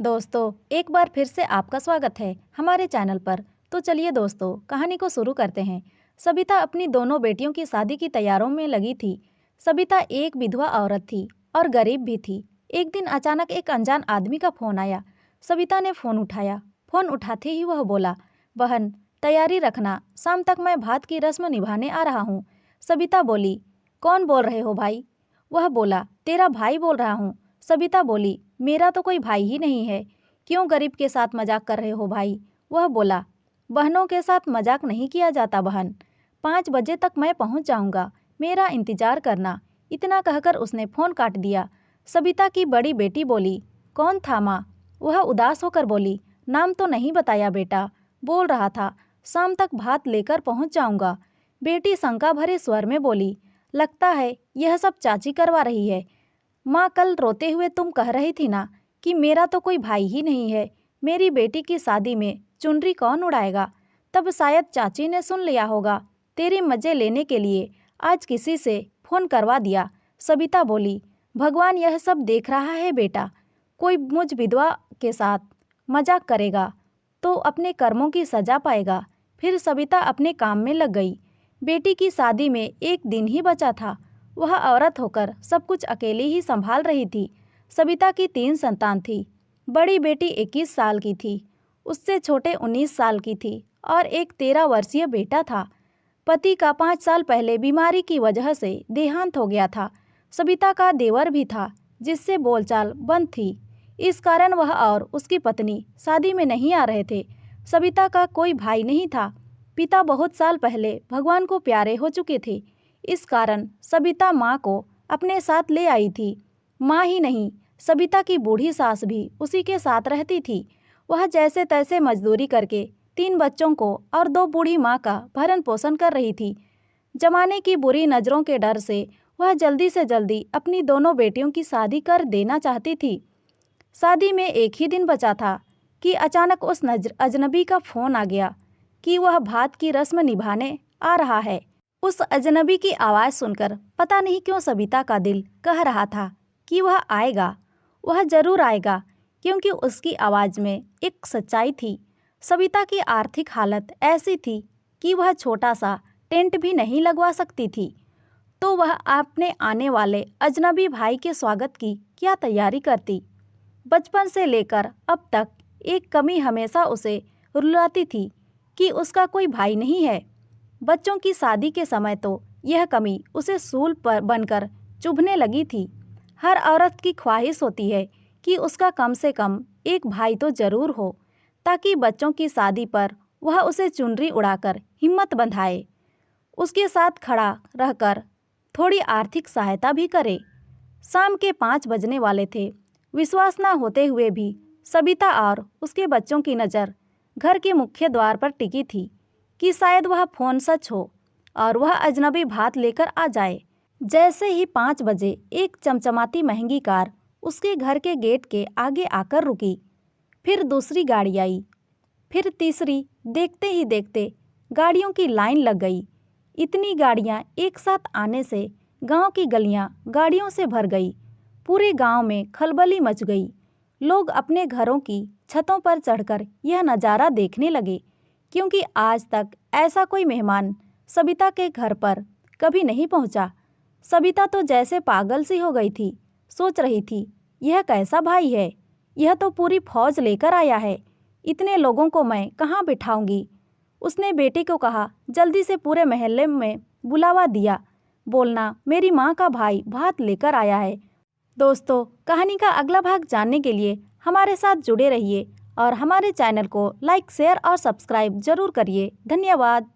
दोस्तों, एक बार फिर से आपका स्वागत है हमारे चैनल पर। तो चलिए दोस्तों, कहानी को शुरू करते हैं। सबिता अपनी दोनों बेटियों की शादी की तैयारों में लगी थी। सबिता एक विधवा औरत थी और गरीब भी थी। एक दिन अचानक एक अनजान आदमी का फोन आया। सबिता ने फोन उठाया। फोन उठाते ही वह बोला, बहन तैयारी रखना, शाम तक मैं भात की रस्म निभाने आ रहा हूँ। सबिता बोली, कौन बोल रहे हो भाई? वह बोला, तेरा भाई बोल रहा हूँ। सबिता बोली, मेरा तो कोई भाई ही नहीं है, क्यों गरीब के साथ मजाक कर रहे हो भाई? वह बोला, बहनों के साथ मजाक नहीं किया जाता बहन। 5 बजे तक मैं पहुंच जाऊंगा, मेरा इंतजार करना। इतना कहकर उसने फ़ोन काट दिया। सबिता की बड़ी बेटी बोली, कौन था माँ? वह उदास होकर बोली, नाम तो नहीं बताया बेटा, बोल रहा था शाम तक भात लेकर पहुंच जाऊंगा। बेटी शंका भरे स्वर में बोली, लगता है यह सब चाची करवा रही है। माँ, कल रोते हुए तुम कह रही थी ना कि मेरा तो कोई भाई ही नहीं है, मेरी बेटी की शादी में चुनरी कौन उड़ाएगा? तब शायद चाची ने सुन लिया होगा। तेरे मज़े लेने के लिए आज किसी से फ़ोन करवा दिया। सबिता बोली, भगवान यह सब देख रहा है बेटा। कोई मुझ विधवा के साथ मजाक करेगा तो अपने कर्मों की सजा पाएगा। फिर सबिता अपने काम में लग गई। बेटी की शादी में एक दिन ही बचा था। वह औरत होकर सब कुछ अकेली ही संभाल रही थी। सबिता की 3 संतान थी। बड़ी बेटी 21 साल की थी, उससे छोटे 19 साल की थी और एक 13 वर्षीय बेटा था। पति का 5 साल पहले बीमारी की वजह से देहांत हो गया था। सबिता का देवर भी था, जिससे बोलचाल बंद थी। इस कारण वह और उसकी पत्नी शादी में नहीं आ रहे थे। सबिता का कोई भाई नहीं था। पिता बहुत साल पहले भगवान को प्यारे हो चुके थे। इस कारण सबिता माँ को अपने साथ ले आई थी। माँ ही नहीं, सबिता की बूढ़ी सास भी उसी के साथ रहती थी। वह जैसे तैसे मजदूरी करके 3 बच्चों को और 2 बूढ़ी माँ का भरण पोषण कर रही थी। जमाने की बुरी नज़रों के डर से वह जल्दी से जल्दी अपनी दोनों बेटियों की शादी कर देना चाहती थी। शादी में एक ही दिन बचा था कि अचानक उस अजनबी का फ़ोन आ गया कि वह भात की रस्म निभाने आ रहा है। उस अजनबी की आवाज़ सुनकर पता नहीं क्यों सबिता का दिल कह रहा था कि वह आएगा, वह ज़रूर आएगा, क्योंकि उसकी आवाज़ में एक सच्चाई थी। सबिता की आर्थिक हालत ऐसी थी कि वह छोटा सा टेंट भी नहीं लगवा सकती थी, तो वह अपने आने वाले अजनबी भाई के स्वागत की क्या तैयारी करती। बचपन से लेकर अब तक एक कमी हमेशा उसे रुलाती थी कि उसका कोई भाई नहीं है। बच्चों की शादी के समय तो यह कमी उसे सूल पर बनकर चुभने लगी थी। हर औरत की ख्वाहिश होती है कि उसका कम से कम एक भाई तो जरूर हो, ताकि बच्चों की शादी पर वह उसे चुनरी उड़ाकर हिम्मत बंधाए, उसके साथ खड़ा रहकर थोड़ी आर्थिक सहायता भी करे। शाम के 5 बजने वाले थे। विश्वास न होते हुए भी सबिता और उसके बच्चों की नज़र घर के मुख्य द्वार पर टिकी थी कि शायद वह फ़ोन सच हो और वह अजनबी भात लेकर आ जाए। जैसे ही 5 बजे एक चमचमाती महंगी कार उसके घर के गेट के आगे आकर रुकी। फिर दूसरी गाड़ी आई, फिर तीसरी। देखते ही देखते गाड़ियों की लाइन लग गई। इतनी गाड़ियां एक साथ आने से गांव की गलियां गाड़ियों से भर गई। पूरे गांव में खलबली मच गई। लोग अपने घरों की छतों पर चढ़कर यह नज़ारा देखने लगे, क्योंकि आज तक ऐसा कोई मेहमान सबिता के घर पर कभी नहीं पहुंचा। सबिता तो जैसे पागल सी हो गई थी। सोच रही थी, यह कैसा भाई है? यह तो पूरी फौज लेकर आया है। इतने लोगों को मैं कहाँ बिठाऊंगी? उसने बेटी को कहा, जल्दी से पूरे मोहल्ले में बुलावा दिया, बोलना मेरी माँ का भाई भात लेकर आया है। दोस्तों, कहानी का अगला भाग जानने के लिए हमारे साथ जुड़े रहिए और हमारे चैनल को लाइक, शेयर और सब्सक्राइब जरूर करिए। धन्यवाद।